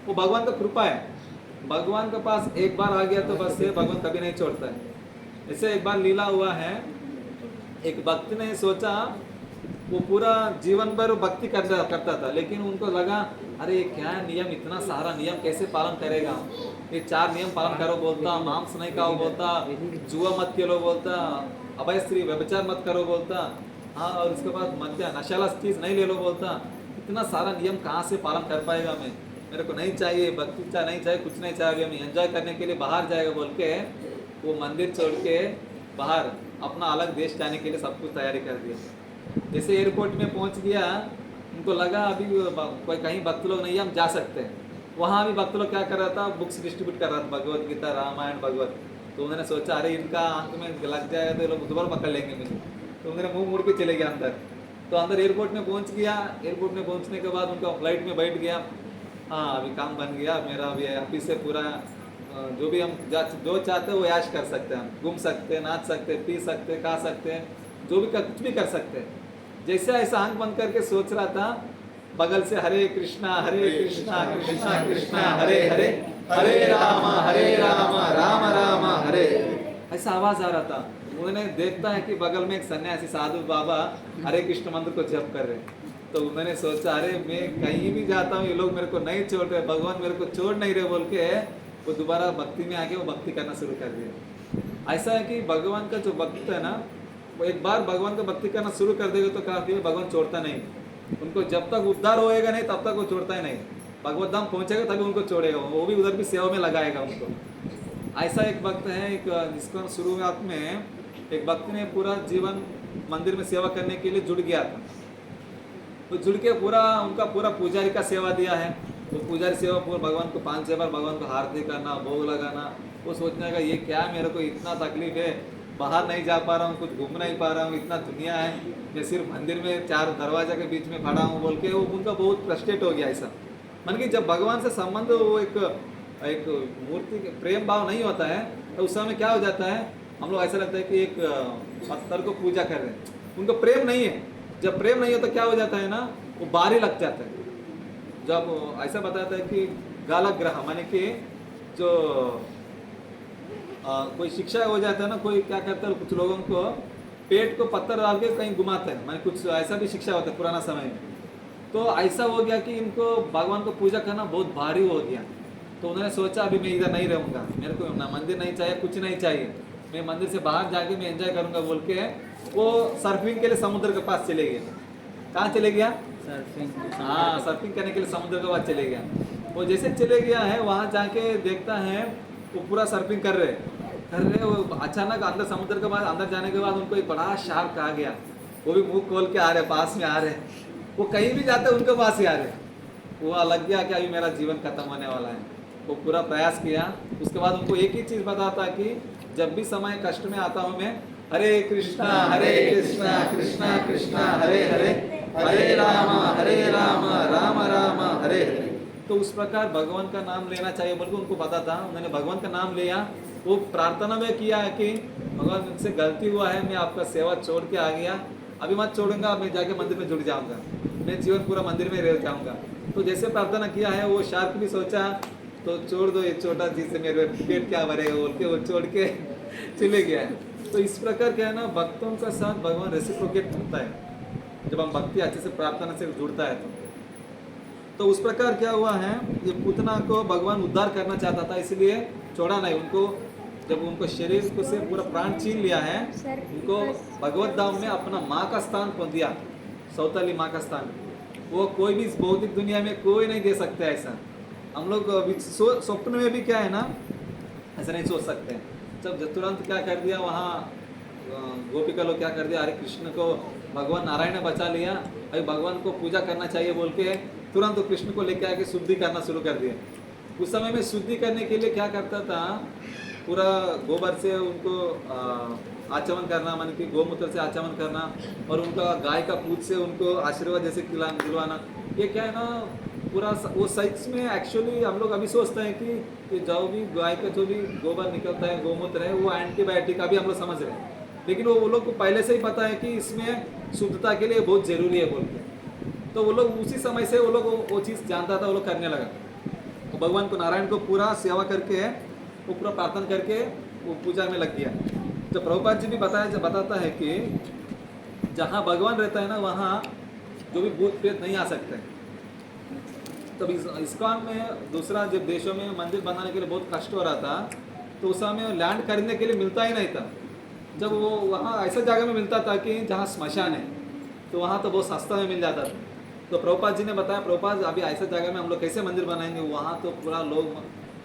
वो भगवान का कृपा है। भगवान के पास एक बार आ गया तो बस से भगवान कभी नहीं छोड़ता है। जैसे एक बार लीला हुआ है, एक भक्त ने सोचा वो पूरा भर भर भक्ति करता था, लेकिन उनको लगा अरे ये क्या नियम, इतना सारा नियम कैसे पालन करेगा। ये 4 नियम पालन करो बोलता, मांस नहीं खाओ बोलता, जुआ मत खेलो बोलता, अभय स्त्री व्यभिचार मत करो बोलता, हाँ और उसके बाद मध्य नशाला चीज़ नहीं ले लो बोलता। इतना सारा नियम कहाँ से पालन कर पाएगा मैं, मेरे को नहीं चाहिए, भक्ति नहीं चाहिए, कुछ नहीं चाहिए, मैं एंजॉय करने के लिए बाहर जाएगा बोल के वो मंदिर छोड़ के बाहर अपना अलग देश जाने के लिए सब कुछ तैयारी कर दिया। जैसे एयरपोर्ट में पहुंच गया उनको लगा अभी कोई कहीं भक्त लोग नहीं हम जा सकते हैं। वहाँ भी भक्त लोग क्या कर रहा था, बुक्स डिस्ट्रीब्यूट कर रहा था, भगवत गीता रामायण भगवत। तो उन्होंने सोचा अरे इनका आंख में लग जाएगा तो लोग दोबारा पकड़ लेंगे मुझे, तो उन्होंने मुँह मुड़ के चले गया अंदर। तो अंदर एयरपोर्ट में पहुँच गया। एयरपोर्ट में पहुँचने के बाद उनका फ्लाइट में बैठ गया। हाँ अभी काम बन गया मेरा, अभी ऑफिस से पूरा जो भी हम जो चाहते हैं वो ऐश कर सकते हैं, हम घूम सकते हैं, नाच सकते हैं, पी सकते हैं, खा सकते हैं, जो भी कुछ भी कर सकते हैं। जैसे ऐसा आंख बंद करके सोच रहा था, बगल से हरे कृष्णा कृष्णा कृष्णा हरे हरे, हरे राम राम राम हरे, ऐसा आवाज आ रहा था। उन्होंने देखता है कि बगल में एक सन्यासी साधु बाबा हरे कृष्ण मंत्र को जप कर रहे हैं। तो उन्होंने सोचा, अरे मैं कहीं भी जाता हूँ ये लोग मेरे को नहीं छोड़ रहे, भगवान मेरे को छोड़ नहीं रहे बोल के वो दोबारा भक्ति में आके वो भक्ति करना शुरू कर दिया। ऐसा है कि भगवान का जो भक्त है ना, वो एक बार भगवान का भक्ति करना शुरू कर देगा तो काफी है, भगवान छोड़ता नहीं उनको। जब तक उद्धार होएगा नहीं तब तक वो छोड़ता ही नहीं। भगवत धाम पहुंचेगा तभी उनको छोड़ेगा, वो भी उधर भी सेवा में लगाएगा उनको। ऐसा एक भक्त है, एक जिसको शुरुआत में एक भक्त ने पूरा जीवन मंदिर में सेवा करने के लिए जुड़ गया था। तो जुड़ के पूरा उनका पूरा पुजारी का सेवा दिया है। वो पुजारी सेवा पूरा भगवान को 5-6 बार भगवान को आरती करना, भोग लगाना। वो सोचने का ये क्या मेरे को इतना तकलीफ है, बाहर नहीं जा पा रहा हूँ, कुछ घूम नहीं पा रहा हूँ, इतना दुनिया है, मैं सिर्फ मंदिर में 4 दरवाजा के बीच में खड़ा हूँ बोल के वो उनका बहुत फ्रस्ट्रेट हो गया। ऐसा मन कि जब भगवान से संबंध वो एक मूर्ति प्रेम भाव नहीं होता है तो उस समय क्या हो जाता है, हम लोग ऐसा लगता है कि एक पत्थर को पूजा कर रहे हैं, उनको प्रेम नहीं है। जब प्रेम नहीं हो तो क्या हो जाता है ना, वो भारी लग जाता है। जब ऐसा बताता है कि गाला ग्रह माने कि जो कोई शिक्षा हो जाता है ना, कोई क्या करता है, कुछ लोगों को पेट को पत्थर डाल के कहीं घुमाता है, माने कुछ ऐसा भी शिक्षा होता है पुराना समय में। तो ऐसा हो गया कि इनको भगवान को पूजा करना बहुत भारी हो गया। तो उन्होंने सोचा अभी मैं इधर नहीं रहूँगा, मेरे को ना मंदिर नहीं चाहिए, कुछ नहीं चाहिए, मैं मंदिर से बाहर जाके मैं एंजॉय करूँगा बोल के वो सर्फिंग के लिए समुद्र के पास चले गए। कहाँ चले गया? सर्फिंग। हाँ, सर्फिंग करने के लिए समुद्र के पास चले गया। वो जैसे चले गया है वहाँ जाके देखता है वो पूरा सर्फिंग कर रहे वो अचानक अंदर समुद्र के बाद अंदर जाने के बाद उनको एक बड़ा शार्क आ गया। वो भी मुंह खोल के आ रहे, पास में आ रहे, वो कहीं भी जाते उनके पास ही आ रहे। वो लग गया कि अभी मेरा जीवन खत्म होने वाला है। वो पूरा प्रयास किया। उसके बाद उनको एक ही चीज़ बताता कि जब भी समय कष्ट में आता हूँ मैं, हरे कृष्णा कृष्णा कृष्णा हरे हरे, हरे राम राम राम हरे हरे। तो उस प्रकार भगवान का नाम लेना चाहिए बोल के उनको पता था। उन्होंने भगवान का नाम लिया। वो प्रार्थना में किया है कि भगवान मुझसे गलती हुआ है, मैं आपका सेवा छोड़ के आ गया, अभी मत छोड़ूंगा, मैं जाके मंदिर में जुड़ जाऊंगा, मैं जीवन पूरा मंदिर में रह जाऊंगा। तो जैसे प्रार्थना किया है वो शार्क भी सोचा तो छोड़ दो ये छोटा चीज से मेरे पेट क्या भरेगा बोल के वो छोड़ के चले गया है। तो इस प्रकार क्या है ना, भक्तों का साथ भगवान रेसिप्रोकेट होता है जब हम भक्ति अच्छे से प्रार्थना से जुड़ता है। तो उस प्रकार क्या हुआ है, ये पूतना को भगवान उद्धार करना चाहता था, इसलिए छोड़ा नहीं उनको। जब उनको शरीर को से पूरा प्राण छीन लिया है, उनको भगवत धाम में अपना माँ का स्थान दिया, सौताली माँ का स्थान। वो कोई भी भौतिक दुनिया में कोई नहीं दे सकते ऐसा। हम लोग स्वप्न में भी क्या है ना, ऐसा नहीं सोच सकते। जब तुरंत क्या कर दिया वहाँ गोपिका लोग क्या कर दिया, अरे कृष्ण को भगवान नारायण ने बचा लिया, अभी भगवान को पूजा करना चाहिए बोल के तुरंत तो कृष्ण को लेके आके शुद्धि करना शुरू कर दिया। उस समय में शुद्धि करने के लिए क्या करता था, पूरा गोबर से उनको आचमन करना, मान कि गोमूत्र से आचमन करना, और उनका गाय का पूछ से उनको आशीर्वाद जैसे दिलवाना। ये क्या है ना, पूरा वो सच में एक्चुअली हम लोग अभी सोचते हैं कि जो भी गाय का जो भी गोबर निकलता है, गोमूत्र है, वो एंटीबायोटिक अभी हम लोग समझ रहे हैं, लेकिन वो लोग को पहले से ही पता है कि इसमें शुद्धता के लिए बहुत जरूरी है बोल के। तो वो लोग उसी समय से वो लोग वो चीज़ जानता था, वो लोग करने लगा। तो भगवान को नारायण को पूरा सेवा करके वो पूरा प्रार्थना करके वो पूजा में लग गया। तो प्रभुपाद जी भी बताता है कि जहाँ भगवान रहता है ना, वहाँ जो भी भूत प्रेत नहीं आ सकते। तब इस्कॉन में दूसरा जब देशों में मंदिर बनाने के लिए बहुत कष्ट हो रहा था, तो उस समय लैंड खरीदने के लिए मिलता ही नहीं था। जब वो वहाँ ऐसा जगह में मिलता था कि जहाँ स्मशान है, तो वहाँ तो बहुत सस्ता में मिल जाता था। तो प्रभुपाद जी ने बताया, प्रभुपाद अभी ऐसा जगह में हम लोग कैसे मंदिर बनाएंगे, वहाँ तो पूरा लोग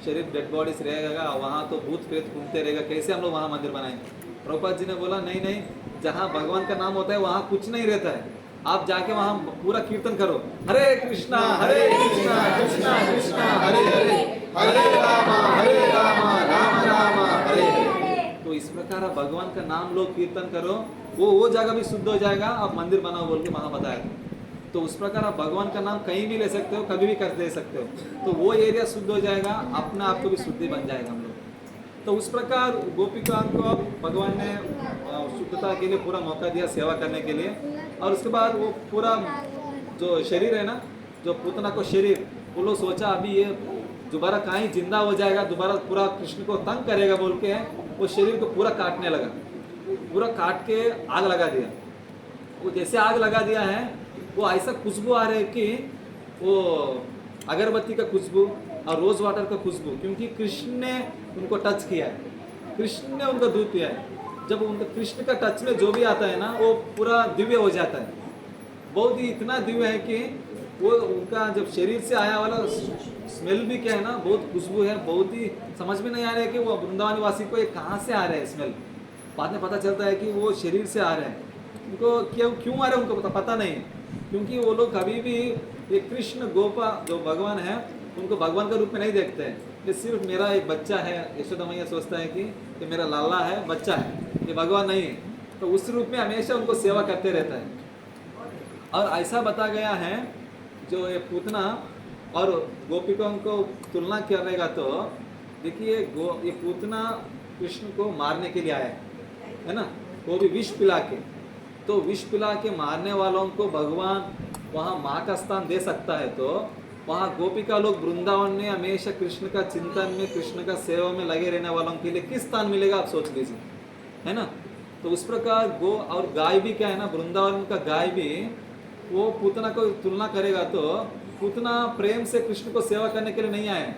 शरीर डेड बॉडीज रहेगा, वहाँ तो भूत प्रेत घूमते रहेगा, कैसे हम लोग वहाँ मंदिर बनाएंगे। प्रभुपाद जी ने बोला नहीं नहीं, जहाँ भगवान का नाम होता है वहाँ कुछ नहीं रहता है, आप जाके वहाँ पूरा कीर्तन करो, हरे कृष्णा कृष्णा कृष्णा हरे हरे, हरे राम राम राम हरे हरे। तो इस प्रकार आप भगवान का नाम लो, कीर्तन करो, वो जगह भी शुद्ध हो जाएगा, आप मंदिर बनाओ बोल के वहाँ बताया। तो उस प्रकार आप भगवान का नाम कहीं भी ले सकते हो, कभी भी कर दे सकते हो, तो वो एरिया शुद्ध हो जाएगा, अपने आप को भी शुद्धि बन जाएगा हम लोग। तो उस प्रकार गोपिका को अब भगवान ने शुद्धता के लिए पूरा मौका दिया सेवा करने के लिए। और उसके बाद वो पूरा जो शरीर है ना, जो पूतना को शरीर, वो लोग सोचा अभी ये दोबारा कहीं जिंदा हो जाएगा, दोबारा पूरा कृष्ण को तंग करेगा बोल के वो शरीर को पूरा काटने लगा, पूरा काट के आग लगा दिया। वो जैसे आग लगा दिया है, वो ऐसा खुशबू आ रही है कि वो अगरबत्ती का खुशबू और रोज वाटर का खुशबू, क्योंकि कृष्ण ने उनको टच किया है, कृष्ण ने उनका दूध पिया है। जब उनका कृष्ण का टच में जो भी आता है ना, वो पूरा दिव्य हो जाता है, बहुत ही इतना दिव्य है कि वो उनका जब शरीर से आया वाला स्मेल भी क्या है ना, बहुत खुशबू है, बहुत ही समझ में नहीं आ रहा है कि वो वृंदावन वासी को ये कहाँ से आ रहे हैं स्मेल। बाद में पता चलता है कि वो शरीर से आ रहे हैं, उनको क्यों आ रहे हैं उनको पता नहीं है, क्योंकि वो लोग कभी भी ये कृष्ण गोपा जो भगवान है उनको भगवान के रूप में नहीं देखते हैं। ये सिर्फ मेरा एक बच्चा है, यशोदा मैया सोचता है कि ये मेरा लाला है, बच्चा है, ये भगवान नहीं है, तो उस रूप में हमेशा उनको सेवा करते रहता है। और ऐसा बता गया है, जो ये पूतना और गोपिकों को तुलना करेगा तो देखिए ये पूतना कृष्ण को मारने के लिए आया है ना, वो भी विष पिला के। तो विष पिला के मारने वालों को भगवान वहाँ माँ का स्थान दे सकता है, तो वहाँ गोपिका लोग वृंदावन में हमेशा कृष्ण का चिंतन में, कृष्ण का सेवा में लगे रहने वालों के लिए किस स्थान मिलेगा आप सोच लीजिए, है ना। तो उस प्रकार गो और गाय भी क्या है ना, वृंदावन का गाय भी वो पूतना को तुलना करेगा तो पूतना प्रेम से कृष्ण को सेवा करने के लिए नहीं आए,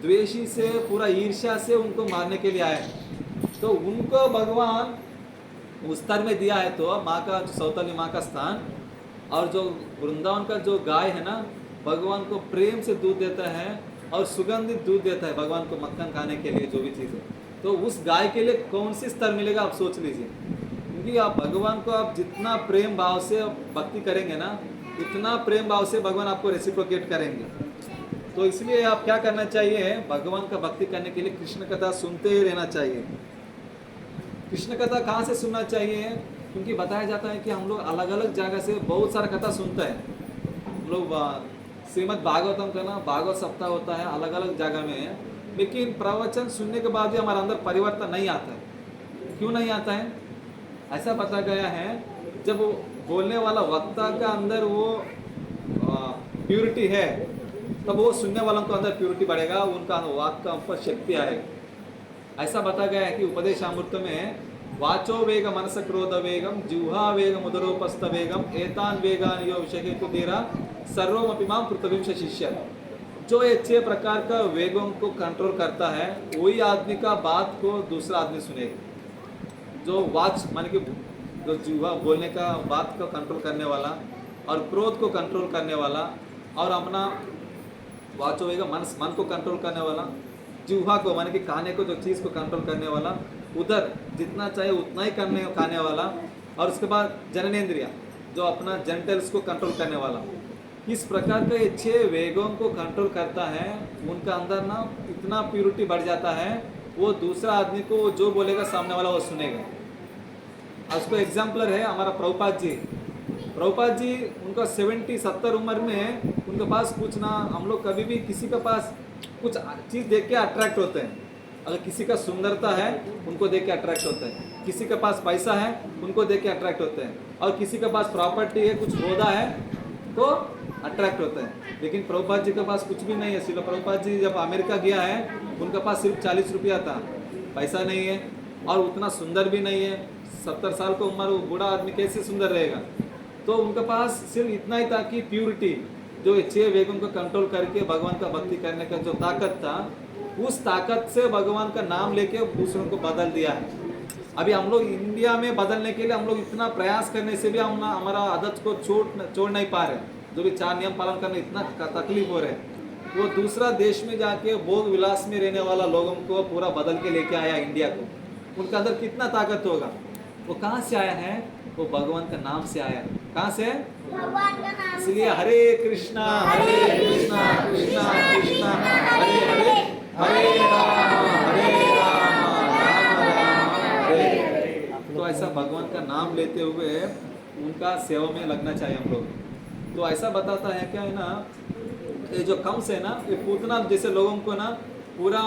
द्वेषी से, पूरा ईर्ष्या से उनको मारने के लिए आए। तो उनको भगवान उस स्तर में दिया है, तो माँ का सौतली माँ का स्थान। और जो वृंदावन का जो गाय है ना, भगवान को प्रेम से दूध देता है और सुगंधित दूध देता है भगवान को मक्खन खाने के लिए, जो भी चीज़ है। तो उस गाय के लिए कौन सी स्तर मिलेगा आप सोच लीजिए, क्योंकि आप भगवान को आप जितना प्रेम भाव से भक्ति करेंगे ना, उतना प्रेम भाव से भगवान आपको रेसिप्रोकेट करेंगे। तो इसलिए आप क्या करना चाहिए, भगवान का भक्ति करने के लिए कृष्ण कथा सुनते ही रहना चाहिए। कृष्ण कथा कहाँ से सुनना चाहिए, क्योंकि बताया जाता है कि हम लोग अलग अलग जगह से बहुत सारा कथा सुनते हैं। हम लोग श्रीमद् भागवतम का ना भागवत सप्ताह होता है अलग अलग जगह में, लेकिन प्रवचन सुनने के बाद भी हमारे अंदर परिवर्तन नहीं आता है। क्यों नहीं आता है? ऐसा बता गया है, जब वो बोलने वाला वक्ता का अंदर वो प्योरिटी है, तब वो सुनने वालों के अंदर प्योरिटी बढ़ेगा, उनका वाक का ऊपर शक्ति आएगी। ऐसा बता गया है कि उपदेशामृत में वाचो वेग मनस क्रोध वेगम जिह्वा वेग मुदरोपस्थ वेगम एतान वेगान यो विषहेतु तेरा सर्वमपि मां पृथ्वीं शिष्य। जो ये 6 प्रकार का वेगों को कंट्रोल करता है, वही आदमी का बात को दूसरा आदमी सुनेगा। जो वाच मान के जो जिह्वा बोलने का बात को कंट्रोल करने वाला, और क्रोध को कंट्रोल करने वाला, और अपना वाचो वेग मन को कंट्रोल करने वाला, जिह्वा को मान के खाने को जो चीज़ को कंट्रोल करने वाला, उधर जितना चाहे उतना ही खाने वाला, और उसके बाद जननेन्द्रिया जो अपना जेंटल्स को कंट्रोल करने वाला। इस प्रकार के 6 वेगों को कंट्रोल करता है, उनका अंदर ना इतना प्योरिटी बढ़ जाता है, वो दूसरा आदमी को जो बोलेगा सामने वाला वो सुनेगा। उसको एग्जाम्पलर है हमारा प्रभुपाद जी। प्रभुपाद जी उनका 70 उम्र में उनके पास कुछ ना, हम लोग कभी भी किसी के पास कुछ चीज़ देख के अट्रैक्ट होते हैं। अगर किसी का सुंदरता है उनको देख के अट्रैक्ट होते हैं, किसी के पास पैसा है उनको देख के अट्रैक्ट होते हैं, और किसी के पास प्रॉपर्टी है, कुछ ओहदा है तो अट्रैक्ट होते हैं। लेकिन प्रभुपाद जी के पास कुछ भी नहीं है। श्रील प्रभुपाद जी जब अमेरिका गया है, उनके पास सिर्फ 40 रुपया था, पैसा नहीं है और उतना सुंदर भी नहीं है। 70 साल की उम्र, वो बूढ़ा आदमी कैसे सुंदर रहेगा। तो उनके पास सिर्फ इतना ही था कि प्योरिटी, जो 6 वेगों को कंट्रोल करके भगवान का भक्ति करने का जो ताकत था, उस ताकत से भगवान का नाम लेके दूसरों को बदल दिया है। अभी हम लोग इंडिया में बदलने के लिए हम लोग इतना प्रयास करने से भी हम ना हमारा आदत को छोड़ नहीं पा रहे। जो भी 4 नियम पालन करने इतना तकलीफ हो रहे हैं, वो दूसरा देश में जाके भोग विलास में रहने वाला लोगों को पूरा बदल के लेके आया इंडिया को। उनका अंदर कितना ताकत होगा। वो कहाँ से आया है? वो भगवान का नाम से आया है। कहाँ से? भगवान का नाम। इसलिए हरे कृष्णा कृष्णा कृष्णा हरे हरे, हरे राम राम हरे हरे। तो ऐसा भगवान का नाम लेते हुए उनका सेवा में लगना चाहिए हम लोग। तो ऐसा बताता है क्या है ना, ये जो कंस है ना, ये पूतना जैसे लोगों को ना पूरा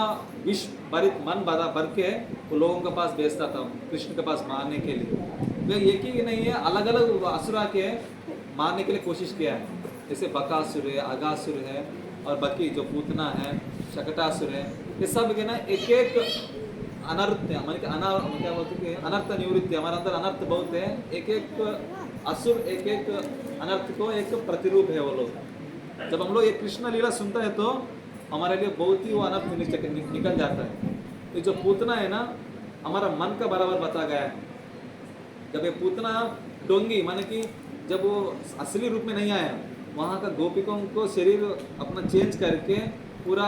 विष भरित मन भर के वो लोगों के पास भेजता था कृष्ण के पास मारने के लिए। तो एक ही नहीं है, अलग अलग असुरा के मारने के लिए कोशिश किया है। जैसे बकासुर है, अगासुर है, और बाकी जो पूतना है, शकटासुर है, ये सब के ना एक एक अनर्थ, मान के क्या बोलते हैं, अनर्थ निवृत्ति, हमारे अंदर अनर्थ बहुत है, एक एक असुर एक एक अनर्थ को एक प्रतिरूप है वो लोग। जब हम लोग ये कृष्ण लीला सुनते हैं तो हमारे लिए बहुत ही वो अनर्थ निकल जाता है। ये जो पूतना है ना, हमारा मन का बराबर बता गया है। जब ये पूतना डोंगी माने कि जब वो असली रूप में नहीं आया, वहाँ का गोपिकों को शरीर अपना चेंज करके पूरा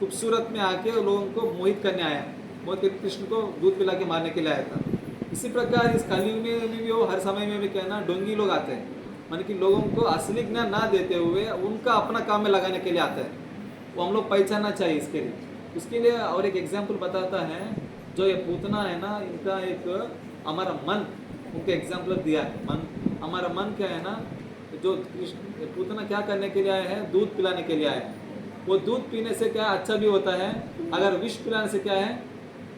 खूबसूरत में आके लोगों को मोहित करने आया, मोहित करके कृष्ण को दूध पिला के मारने के लिए आया था। इसी प्रकार इस कलयुग में भी वो हर समय में भी कहना डोंगी लोग आते हैं, माने कि लोगों को असली ज्ञान ना देते हुए उनका अपना काम में लगाने के लिए आता है। वो हम लोग पहचानना चाहिए इसके लिए। उसके लिए और एक एग्जाम्पल बताता है, जो ये पूतना है ना, इनका एक हमारा मन उनका एग्जाम्पल दिया है। मन, हमारा मन क्या है ना, जो पूतना क्या करने के लिए आया है, दूध पिलाने के लिए आया है। वो दूध पीने से क्या अच्छा भी होता है, अगर विष पिलाने से क्या है,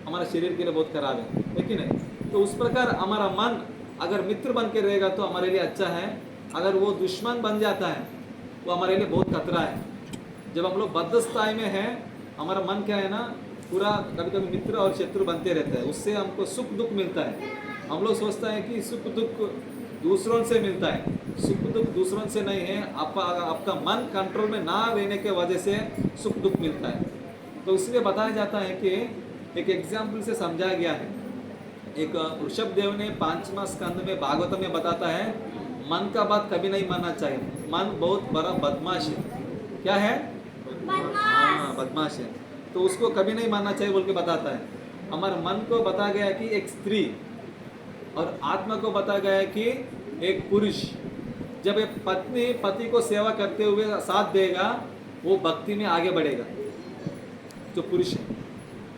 हमारा शरीर के लिए बहुत खराब है कि नहीं। तो उस प्रकार हमारा मन अगर मित्र बन के रहेगा तो हमारे लिए अच्छा है, अगर वो दुश्मन बन जाता है वो हमारे लिए बहुत खतरा है। जब हम लोग बद्धस्ताई में हैं, हमारा मन क्या है ना, पूरा कभी कभी मित्र और शत्रु बनते रहता है, उससे हमको सुख दुख मिलता है। हम लोग सोचता है कि सुख दुख दूसरों से मिलता है, सुख दुख दूसरों से नहीं है, आपका मन कंट्रोल में ना रहने के वजह से सुख दुख मिलता है। तो इसलिए बताया जाता है कि एक एग्जाम्पल से समझाया गया है। एक ऋषभ देव ने 5वां स्कंद में भागवत में बताता है, मन का बात कभी नहीं मानना चाहिए, मन बहुत बड़ा बदमाश है। क्या है? हाँ, बदमाश है, तो उसको कभी नहीं मानना चाहिए बोल के बताता है। हमारे मन को बताया गया है कि एक स्त्री, और आत्मा को बताया गया है कि एक पुरुष। जब एक पत्नी पति को सेवा करते हुए साथ देगा, वो भक्ति में आगे बढ़ेगा। जो पुरुष है,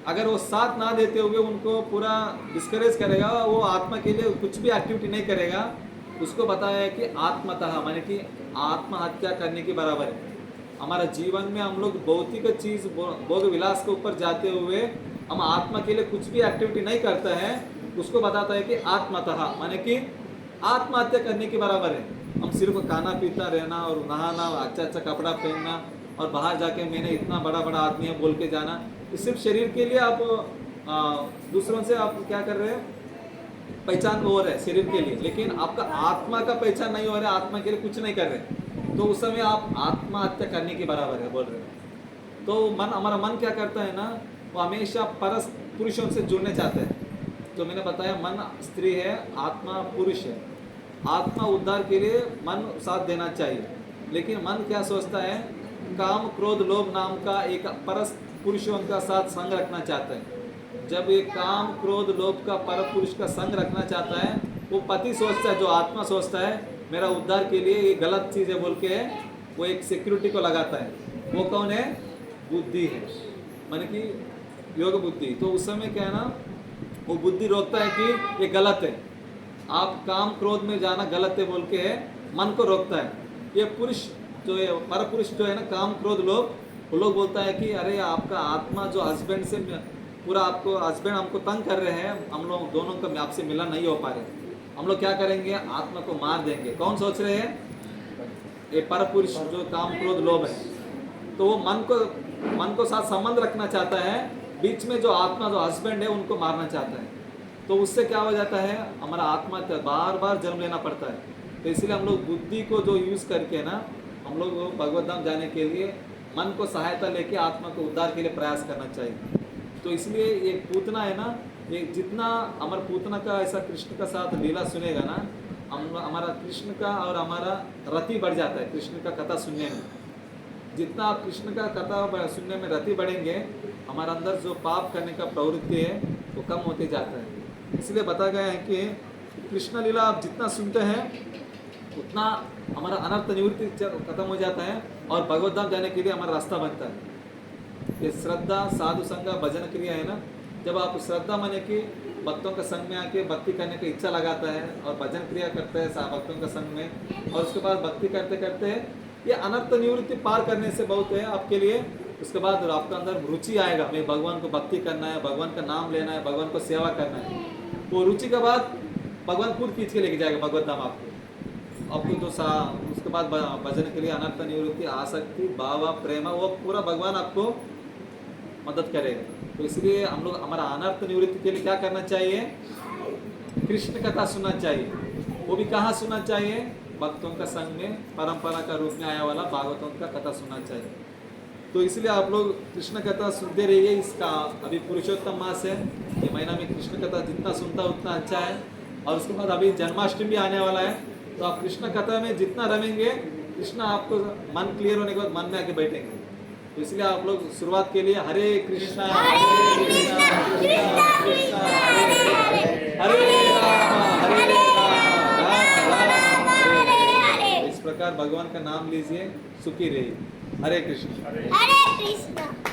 अगर वो साथ ना देते हुए उनको पूरा डिस्करेज करेगा, वो आत्मा के लिए कुछ भी एक्टिविटी नहीं करेगा, उसको बताया है कि आत्मतः माने कि आत्महत्या करने के बराबर है। हमारा जीवन में हम लोग भौतिक चीज भोग विलास के ऊपर जाते हुए हम आत्मा के लिए कुछ भी एक्टिविटी नहीं करता है, उसको बताता है कि आत्मतः माने कि आत्महत्या करने के बराबर है। हम सिर्फ खाना पीता रहना और नहाना, अच्छा अच्छा कपड़ा पहनना और बाहर जाके मैंने इतना बड़ा बड़ा आदमी है बोल के जाना, ये सिर्फ शरीर के लिए आप दूसरों से आप क्या कर रहे हैं, पहचान हो रहे हैं शरीर के लिए, लेकिन आपका आत्मा का पहचान नहीं हो रहा है, आत्मा के लिए कुछ नहीं कर रहे, तो उस समय आप आत्महत्या करने के बराबर है बोल रहे हैं। तो मन, हमारा मन क्या करता है ना, वो हमेशा परस पुरुषों से जुड़ने चाहते हैं। तो मैंने बताया मन स्त्री है, आत्मा पुरुष है। आत्मा उद्धार के लिए मन साथ देना चाहिए, लेकिन मन क्या सोचता है, काम क्रोध लोभ नाम का एक परस पुरुषों का साथ संग रखना चाहता है। जब ये काम क्रोध लोभ का पर पुरुष का संग रखना चाहता है, वो पति सोचता है, जो आत्मा सोचता है मेरा उद्धार के लिए ये गलत चीज़ है बोल के वो एक सिक्योरिटी को लगाता है। वो कौन है? बुद्धि है, माने कि योग बुद्धि। तो उस समय क्या है ना, वो बुद्धि रोकता है कि ये गलत है, आप काम क्रोध में जाना गलत है बोल के मन को रोकता है। ये पुरुष जो है, पर पुरुष जो है ना, काम क्रोध लोभ, वो लोग बोलता है कि अरे आपका आत्मा जो हस्बैंड से पूरा, आपको हस्बैंड हमको तंग कर रहे हैं, हम लोग दोनों का आपसे मिलन नहीं हो पा रहे, हम लोग क्या करेंगे, आत्मा को मार देंगे। कौन सोच रहे हैं? ये पर पुरुष जो काम क्रोध लोभ है। तो वो मन को साथ संबंध रखना चाहता है, बीच में जो आत्मा जो हस्बैंड है उनको मारना चाहता है। तो उससे क्या हो जाता है, हमारा आत्मा बार बार जन्म लेना पड़ता है। तो इसलिए हम लोग बुद्धि को जो यूज़ करके ना, हम लोग भगवत धाम जाने के लिए मन को सहायता लेके आत्मा को उद्धार के लिए प्रयास करना चाहिए। तो इसलिए ये पूतना है ना, ये जितना हमारा पूतना का ऐसा कृष्ण का साथ लीला सुनेगा ना, हमारा कृष्ण का और हमारा रति बढ़ जाता है। कृष्ण का कथा सुनने में, जितना आप कृष्ण का कथा सुनने में रति बढ़ेंगे, हमारा अंदर जो पाप करने का प्रवृत्ति है वो कम होते जाता है। इसलिए बताया गया है कि कृष्ण लीला आप जितना सुनते हैं उतना हमारा अनर्थ निवृत्ति खत्म हो जाता है और भगवत धाम जाने के लिए हमारा रास्ता बनता है। ये श्रद्धा साधु संग भजन क्रिया है ना, जब आप श्रद्धा माने कि भक्तों के संग में आके भक्ति करने की इच्छा लगाता है और भजन क्रिया करते हैं भक्तों के संग में, और उसके बाद भक्ति करते करते ये अनर्थ निवृत्ति पार करने से बहुत है आपके लिए। उसके बाद आपके अंदर रुचि आएगा, मैं भगवान को भक्ति करना है, भगवान का नाम लेना है, भगवान को सेवा करना है। वो रुचि के बाद भगवान खुद खींच के लेके जाएगा भगवत धाम आपको तो उसके बाद भजन के लिए अनर्थ निवृत्ति, आसक्ति, भाव, प्रेम, वो पूरा भगवान आपको मदद करेगा। तो इसलिए हम लोग हमारा अनर्थ निवृत्ति के लिए क्या करना चाहिए? कृष्ण कथा सुनना चाहिए। वो भी कहाँ सुनना चाहिए? भक्तों का संग में, परंपरा का रूप में आया वाला भागवतों का कथा सुनना चाहिए। तो इसलिए आप लोग कृष्ण कथा सुनते रहिए। इसका अभी पुरुषोत्तम मास है, ये महीना में कृष्ण कथा जितना सुनता उतना अच्छा है। और उसके बाद अभी जन्माष्टमी भी आने वाला है, तो आप कृष्ण कथा में जितना रमेंगे, कृष्ण आपको मन क्लियर होने के बाद मन में आके बैठेंगे। तो इसलिए आप लोग शुरुआत के लिए हरे कृष्णा हरे कृष्णा कृष्णा कृष्णा हरे राम राम राम हरे। इस प्रकार भगवान का नाम लीजिए, सुखी रहिए। हरे कृष्ण। हरे कृष्ण।